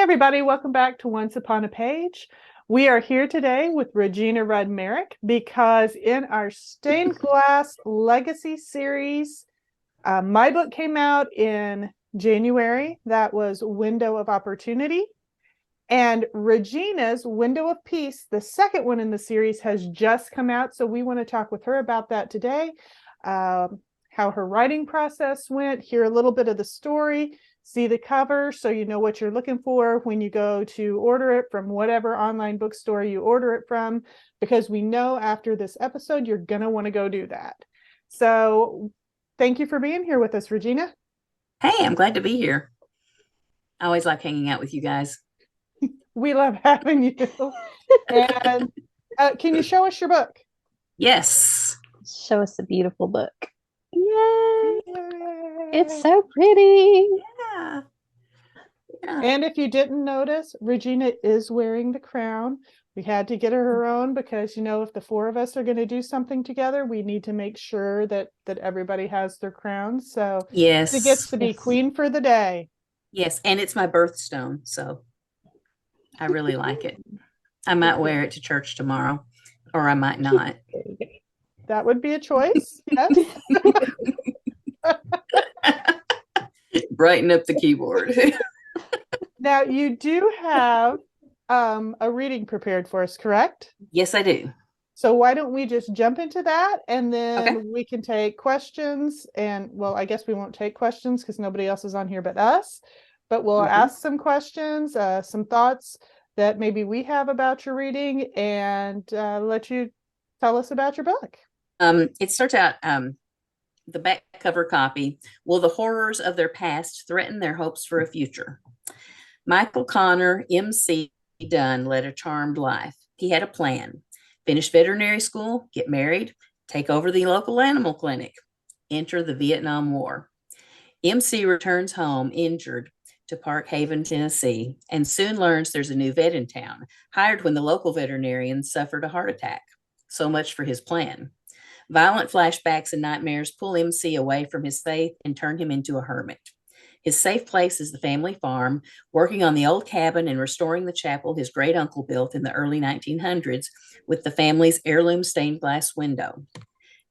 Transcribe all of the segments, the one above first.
everybody, welcome back to Once Upon a Page. We are here today with Regina Rudd Merrick because in our Stained Glass Legacy series, my book came out in January. That was Window of Opportunity. And Regina's Window of Peace, the second one in the series, has just come out. So we want to talk with her about that today, how her writing process went, hear a little bit of the story, see the cover so you know what you're looking for when you go to order it from whatever online bookstore you order it from, because we know after this episode, you're going to want to go do that. So thank you for being here with us, Regina. Hey, I'm glad to be here. I always like hanging out with you guys. We love having you. And can you show us your book? Yes. Show us a beautiful book. Yay! It's so pretty. Yeah. And if you didn't notice, Regina is wearing the crown. We had to get her own because, if the four of us are going to do something together, we need to make sure that everybody has their crowns. So she gets Yes. to be queen for the day. Yes. And it's my birthstone. So I really like it. I might wear it to church tomorrow, or I might not. That would be a choice. Yes. Brighten up the keyboard. Now, you do have a reading prepared for us, correct? Yes, I do. So why don't we just jump into that, and then Okay. we can take questions. And well, I guess we won't take questions because nobody else is on here but us, but we'll ask some questions, some thoughts that maybe we have about your reading, and let you tell us about your book. It starts out, the back cover copy. Will the horrors of their past threaten their hopes for a future? Michael Connor, MC Dunn, led a charmed life. He had a plan: finish veterinary school, get married, take over the local animal clinic, enter the Vietnam War. MC returns home injured to Park Haven, Tennessee, and soon learns there's a new vet in town, hired when the local veterinarian suffered a heart attack. So much for his plan. Violent flashbacks and nightmares pull MC away from his faith and turn him into a hermit. His safe place is the family farm, working on the old cabin and restoring the chapel his great uncle built in the early 1900s with the family's heirloom stained glass window.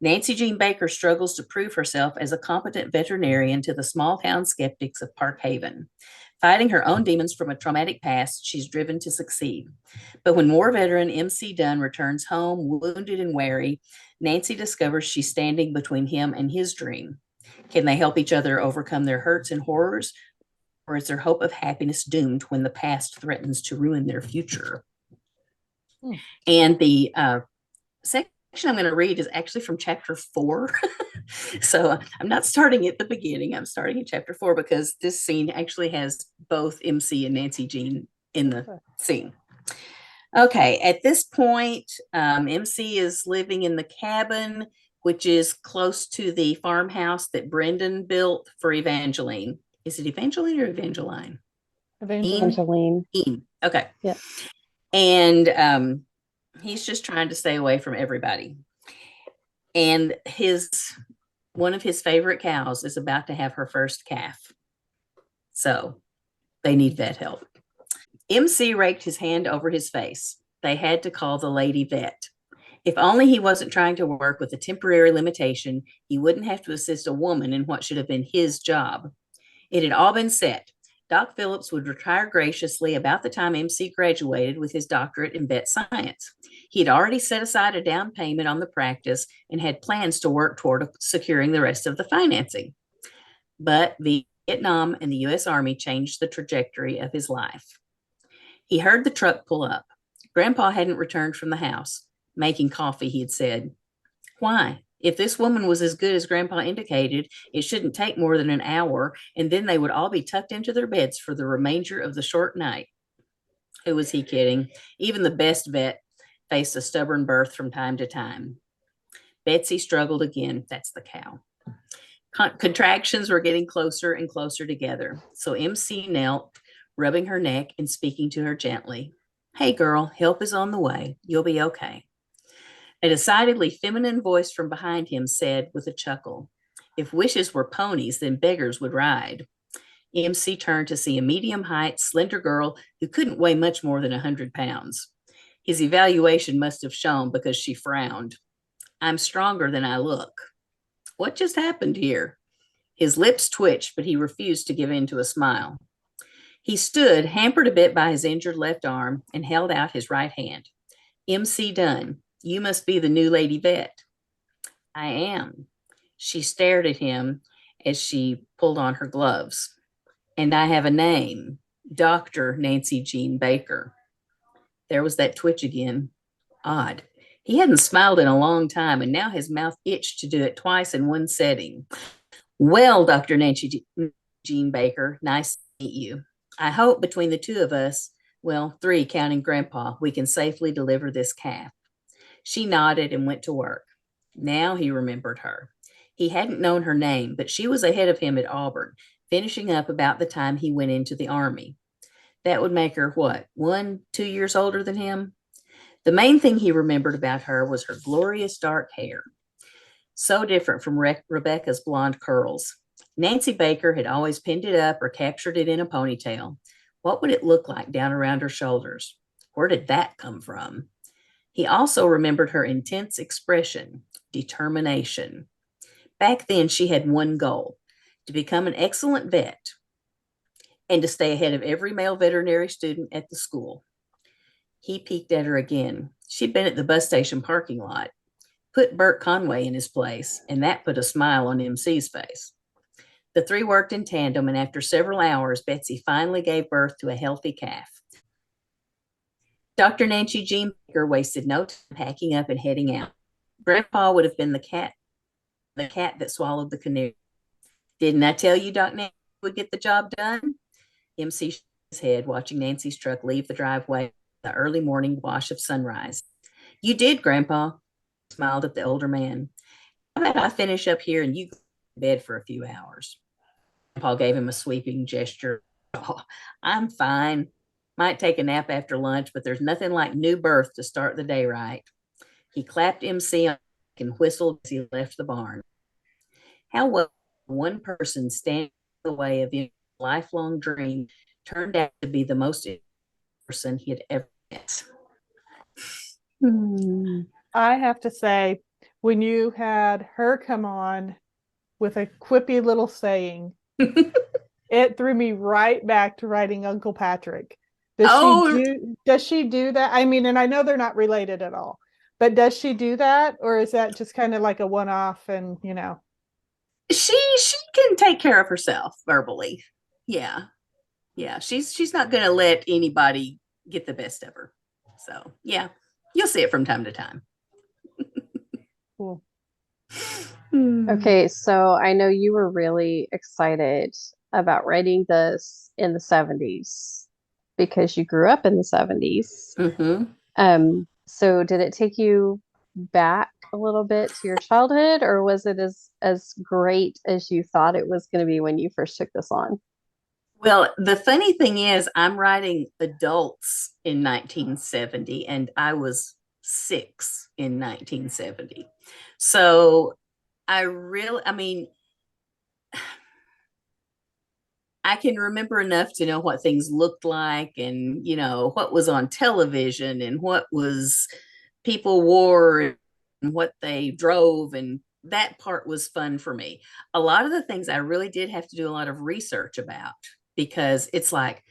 Nancy Jean Baker struggles to prove herself as a competent veterinarian to the small town skeptics of Park Haven. Fighting her own demons from a traumatic past, she's driven to succeed. But when war veteran MC Dunn returns home, wounded and weary, Nancy discovers she's standing between him and his dream. Can they help each other overcome their hurts and horrors? Or is their hope of happiness doomed when the past threatens to ruin their future? And the section I'm going to read is actually from chapter 4. So I'm not starting at the beginning. I'm starting in chapter 4 because this scene actually has both MC and Nancy Jean in the scene. Okay, at this point, MC is living in the cabin, which is close to the farmhouse that Brendan built for Evangeline. Is it Evangeline or Evangeline? Evangeline. Okay. Yeah. And he's just trying to stay away from everybody. And one of his favorite cows is about to have her first calf. So they need vet help. MC raked his hand over his face. They had to call the lady vet. If only he wasn't trying to work with a temporary limitation, he wouldn't have to assist a woman in what should have been his job. It had all been set. Doc Phillips would retire graciously about the time MC graduated with his doctorate in vet science. He had already set aside a down payment on the practice and had plans to work toward securing the rest of the financing. But Vietnam and the U.S. Army changed the trajectory of his life. He heard the truck pull up. Grandpa hadn't returned from the house. Making coffee, he had said. Why? If this woman was as good as Grandpa indicated, it shouldn't take more than an hour, and then they would all be tucked into their beds for the remainder of the short night. Who was he kidding? Even the best vet faced a stubborn birth from time to time. Betsy struggled again. That's the cow. Contractions were getting closer and closer together. So MC knelt, rubbing her neck and speaking to her gently. Hey, girl, help is on the way. You'll be okay. A decidedly feminine voice from behind him said with a chuckle, if wishes were ponies, then beggars would ride. MC turned to see a medium-height, slender girl who couldn't weigh much more than 100 pounds. His evaluation must have shown because she frowned. I'm stronger than I look. What just happened here? His lips twitched, but he refused to give in to a smile. He stood, hampered a bit by his injured left arm, and held out his right hand. MC Dunn, you must be the new lady vet. I am. She stared at him as she pulled on her gloves. And I have a name, Dr. Nancy Jean Baker. There was that twitch again. Odd. He hadn't smiled in a long time, and now his mouth itched to do it twice in one setting. Well, Dr. Nancy Jean Baker, nice to meet you. I hope between the two of us, well, 3 counting Grandpa, we can safely deliver this calf. She nodded and went to work. Now he remembered her. He hadn't known her name, but she was ahead of him at Auburn, finishing up about the time he went into the Army. That would make her, what, 1, 2 years older than him? The main thing he remembered about her was her glorious dark hair. So different from Rebecca's blonde curls. Nancy Baker had always pinned it up or captured it in a ponytail. What would it look like down around her shoulders? Where did that come from? He also remembered her intense expression, determination. Back then, she had one goal, to become an excellent vet and to stay ahead of every male veterinary student at the school. He peeked at her again. She'd been at the bus station parking lot, put Bert Conway in his place, and that put a smile on MC's face. The 3 worked in tandem, and after several hours, Betsy finally gave birth to a healthy calf. Dr. Nancy Jean Baker wasted no time packing up and heading out. Grandpa would have been the cat that swallowed the canoe. Didn't I tell you Doc Nancy would get the job done? MC shook his head, watching Nancy's truck leave the driveway in the early morning wash of sunrise. You did, Grandpa. He smiled at the older man. How about I finish up here and you go to bed for a few hours? Grandpa gave him a sweeping gesture. Oh, I'm fine. Might take a nap after lunch, but there's nothing like new birth to start the day right. He clapped MC on the back and whistled as he left the barn. How well one person standing in the way of a lifelong dream turned out to be the most person he had ever met. I have to say, when you had her come on with a quippy little saying, it threw me right back to writing Uncle Patrick. Does she do that? I mean, and I know they're not related at all, but does she do that, or is that just kind of like a one-off? And she can take care of herself verbally. Yeah, she's not going to let anybody get the best of her. So yeah, you'll see it from time to time. Cool. Okay, so I know you were really excited about writing this in the 70s because you grew up in the 70s. So did it take you back a little bit to your childhood, or was it as great as you thought it was going to be when you first took this on? Well, the funny thing is, I'm writing adults in 1970, and I was 6 in 1970. So I mean, I can remember enough to know what things looked like and, what was on television and what was people wore and what they drove. And that part was fun for me. A lot of the things I really did have to do a lot of research about, because it's like,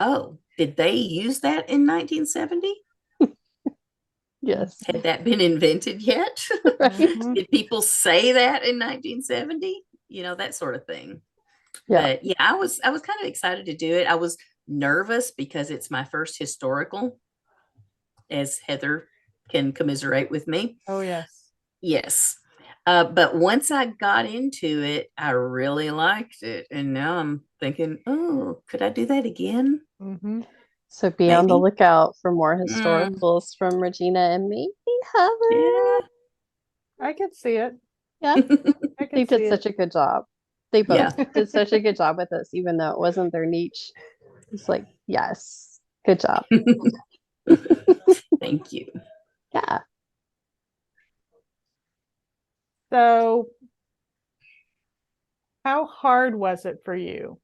oh, did they use that in 1970? Yes. Had that been invented yet? Right. Did people say that in 1970? That sort of thing. Yeah. But yeah, I was kind of excited to do it. I was nervous because it's my first historical, as Heather can commiserate with me. Oh, yes. Yes. But once I got into it, I really liked it. And now I'm thinking, oh, could I do that again? Mm-hmm. So be on the Maybe. lookout for more historicals from Regina and maybe Heather. Yeah. I could see it. Yeah. I They could see did it. such a good job. They both Yeah. did such a good job with this, even though it wasn't their niche. It's like, yes, good job. Thank you. Yeah. So, how hard was it for you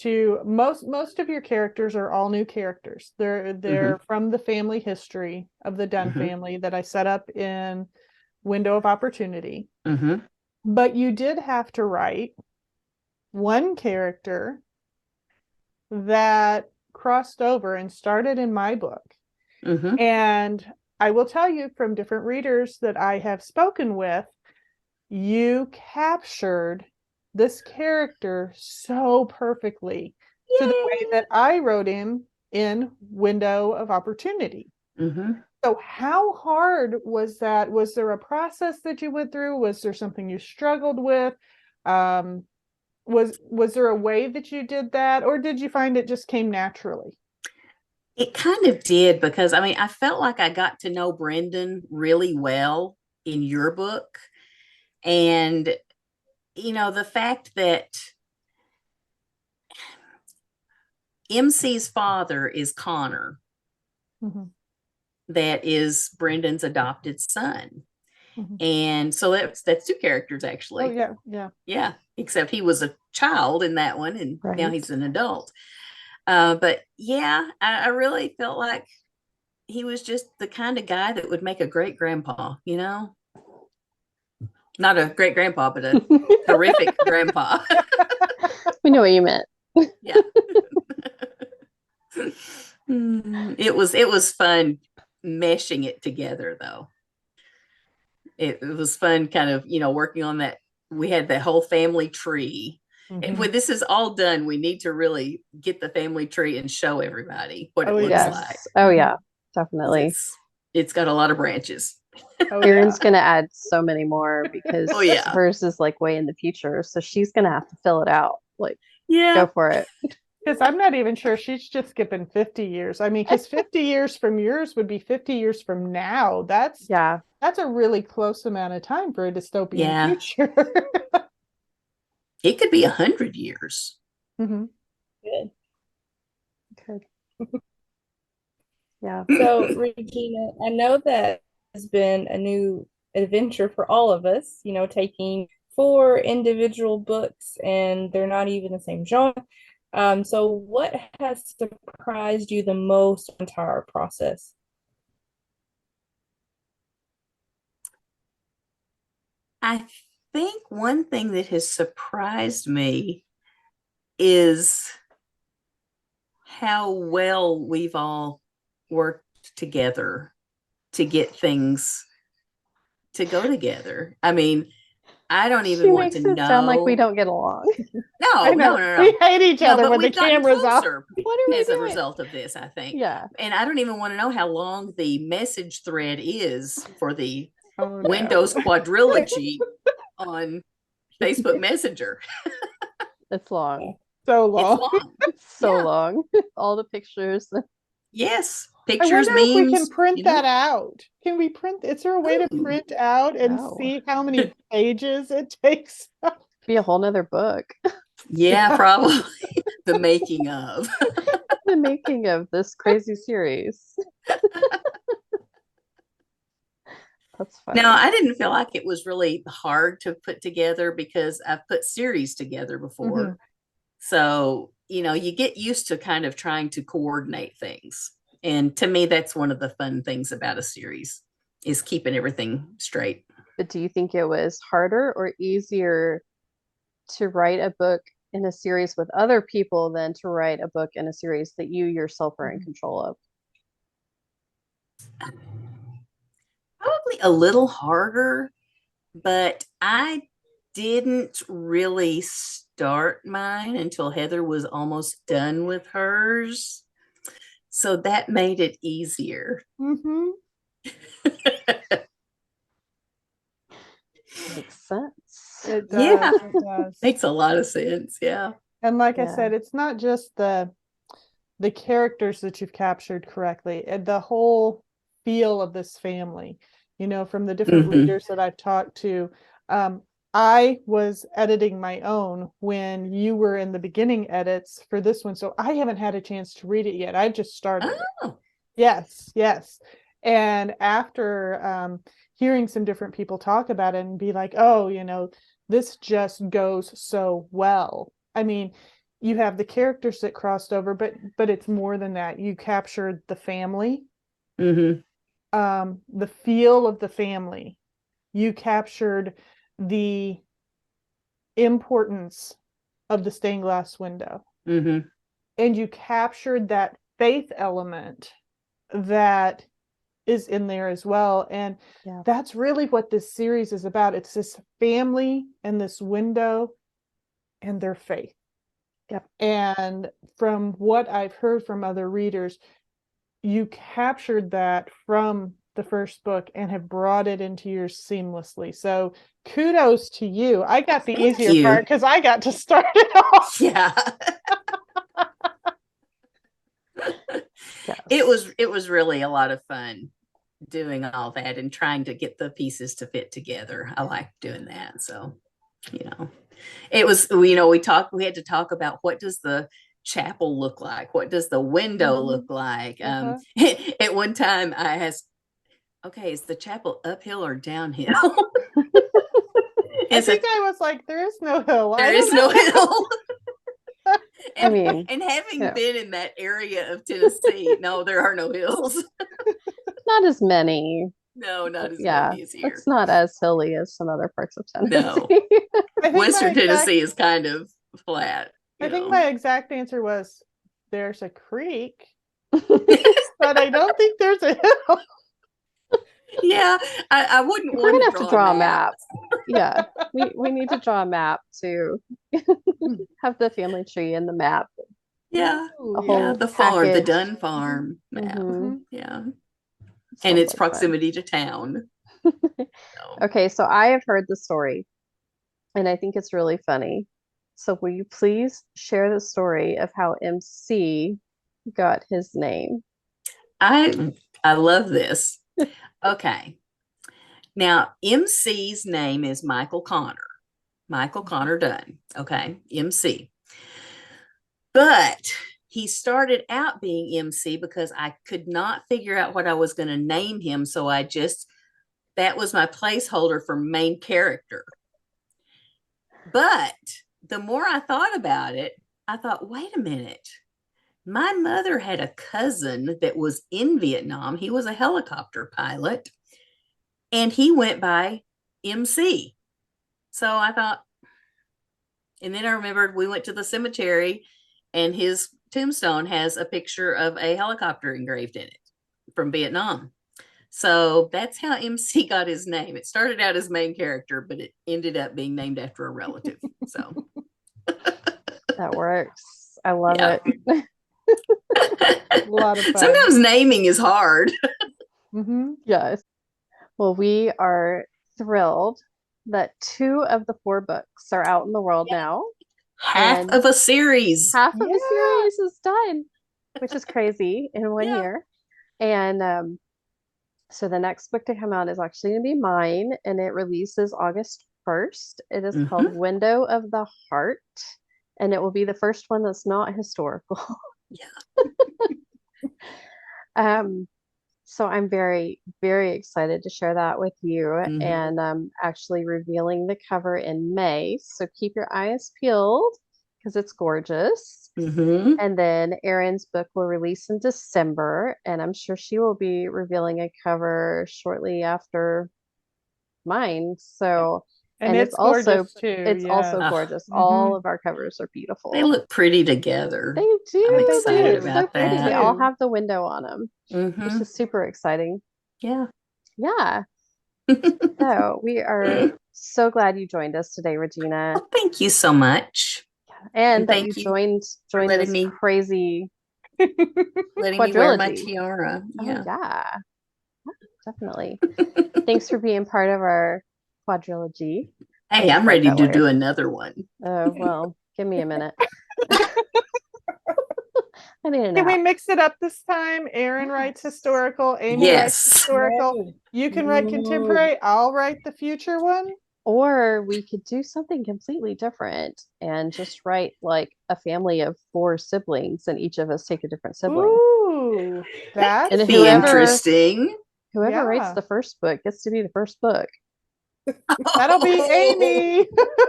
to most of your characters are all new characters. They're from the family history of the Dunn family that I set up in Window of Opportunity. But you did have to write one character that crossed over and started in my book. And I will tell you from different readers that I have spoken with, you captured this character so perfectly to the way that I wrote him in Window of Opportunity. So how hard was that? Was there a process that you went through? Was there something you struggled with? Was there a way that you did that, or did you find it just came naturally? It kind of did, because I mean, I felt like I got to know Brendan really well in your book. And, you know, the fact that MC's father is Connor, that is Brendan's adopted son. And so that's two characters, actually. Oh, yeah. Except he was a child in that one, and now he's an adult. But yeah, I really felt like he was just the kind of guy that would make a great grandpa, you know? Not a great grandpa, but a terrific grandpa. We know what you meant. Yeah. It was fun meshing it together, though. It was fun kind of, you know, working on that. We had that whole family tree. And when this is all done, we need to really get the family tree and show everybody what it looks like. Oh, yeah, definitely. It's got a lot of branches. Erin's going to add so many more because hers is like way in the future. So she's going to have to fill it out. Like, go for it. Because I'm not even sure she's just skipping 50 years. I mean, because 50 years from yours would be 50 years from now. That's a really close amount of time for a dystopian future. It could be 100 years. Good. Yeah. So, Regina, I know that has been a new adventure for all of us, you know, taking 4 individual books and they're not even the same genre. So what has surprised you the most in the entire process? I think one thing that has surprised me is how well we've all worked together to get things to go together. I mean, I don't even want to know. Sound like we don't get along. No. We hate each other when the camera's off. What are we as doing? a result of this, I think. Yeah. And I don't even want to know how long the message thread is for the Windows quadrilogy on Facebook Messenger. It's long. So long. So long. All the pictures. Yes. Pictures, I wonder memes, if we can print that out. Can we print? Is there a way to print out and see how many pages it takes? Be a whole nother book. Yeah, probably. The making of. The making of this crazy series. That's funny. Now, I didn't feel like it was really hard to put together because I've put series together before. So, you know, you get used to kind of trying to coordinate things. And to me, that's one of the fun things about a series is keeping everything straight. But do you think it was harder or easier to write a book in a series with other people than to write a book in a series that you yourself are in control of? Probably a little harder, but I didn't really start mine until Heather was almost done with hers. So that made it easier. Makes sense. It does. It does. Makes a lot of sense. Yeah. And like I said, it's not just the characters that you've captured correctly, the whole feel of this family, you know, from the different readers that I've talked to. I was editing my own when you were in the beginning edits for this one. So I haven't had a chance to read it yet. I've just started it. Yes. And after hearing some different people talk about it and be like, oh, you know, this just goes so well. I mean, you have the characters that crossed over, but it's more than that. You captured the family, Mm-hmm. the feel of the family. You captured the importance of the stained glass window. Mm-hmm. And you captured that faith element that is in there as well. And that's really what this series is about. It's this family and this window and their faith. Yep. And from what I've heard from other readers, you captured that from the first book and have brought it into yours seamlessly. So kudos to you. I got the easier part because I got to start it off. Yeah. Yes. It was really a lot of fun doing all that and trying to get the pieces to fit together. I like doing that. So, it was, we had to talk about, what does the chapel look like? What does the window look like? At one time I asked, okay, is the chapel uphill or downhill? I think I was like, there is no hill. There is no hill. I mean, and having been in that area of Tennessee, no, there are no hills. Not as many. No, not as many as here. It's not as hilly as some other parts of Tennessee. No. Western Tennessee is kind of flat. I think my exact answer was, there's a creek, but I don't think there's a hill. Yeah, I wouldn't We're want gonna have to draw a map. map. Yeah, we need to draw a map to have the family tree and the map. Yeah, the farm, the Dunn farm map. Mm-hmm. Yeah, and its proximity to town. Okay, so I have heard the story, and I think it's really funny. So will you please share the story of how MC got his name? I love this. Okay. Now, MC's name is Michael Connor. Michael Connor Dunn. Okay. MC. But he started out being MC because I could not figure out what I was going to name him. So that was my placeholder for main character. But the more I thought about it, I thought, wait a minute. My mother had a cousin that was in Vietnam. He was a helicopter pilot, and he went by MC. So I thought, and then I remembered we went to the cemetery, and his tombstone has a picture of a helicopter engraved in it from Vietnam. So that's how MC got his name. It started out as main character, but it ended up being named after a relative. So that works. I love it. A lot of fun. Sometimes naming is hard. Mm-hmm. Yes. Well, we are thrilled that 2 of the 4 books are out in the world now. Half of a series. Half of the series is done, which is crazy in 1 year. And so the next book to come out is actually going to be mine, and it releases August 1st. It is called Window of the Heart, and it will be the first one that's not historical. So I'm very, very excited to share that with you, and I'm actually revealing the cover in May. So keep your eyes peeled because it's gorgeous. And then Erin's book will release in December, and I'm sure she will be revealing a cover shortly after mine. So and it's also too. It's also gorgeous. All of our covers are beautiful. They look pretty together. They do. I'm excited about pretty. that. They all have the window on them, which is super exciting. Yeah. So we are so glad you joined us today, Regina. Oh, thank you so much. And that you joined this me, crazy letting me wear my tiara. Yeah, definitely. Thanks for being part of our quadrilogy. Hey, I'm ready to do another one. Oh, well, give me a minute. I need a nap. Can we mix it up this time? Erin writes historical, Amy writes historical. You can write contemporary. I'll write the future one. Or we could do something completely different and just write like a family of 4 siblings, and each of us take a different sibling. Ooh, that'd be interesting. Whoever writes the first book gets to be the first book. That'll be Amy.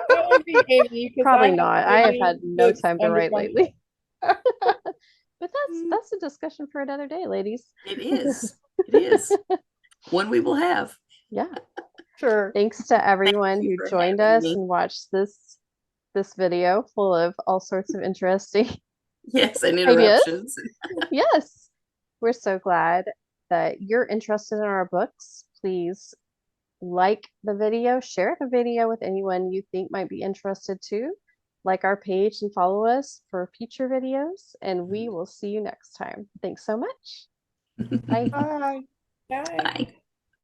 That would be Amy, 'cause Probably not. I have many had no books time to under write contract. lately. But that's a discussion for another day, ladies. It is. It is. One we will have. Yeah. Sure. Thanks to everyone you who for joined having us me. and watched this video full of all sorts of interesting Yes, and ideas. interruptions. Yes. We're so glad that you're interested in our books. Please like the video, share the video with anyone you think might be interested too. Like our page and follow us for future videos, and we will see you next time. Thanks so much. Bye. Bye. Bye. Bye.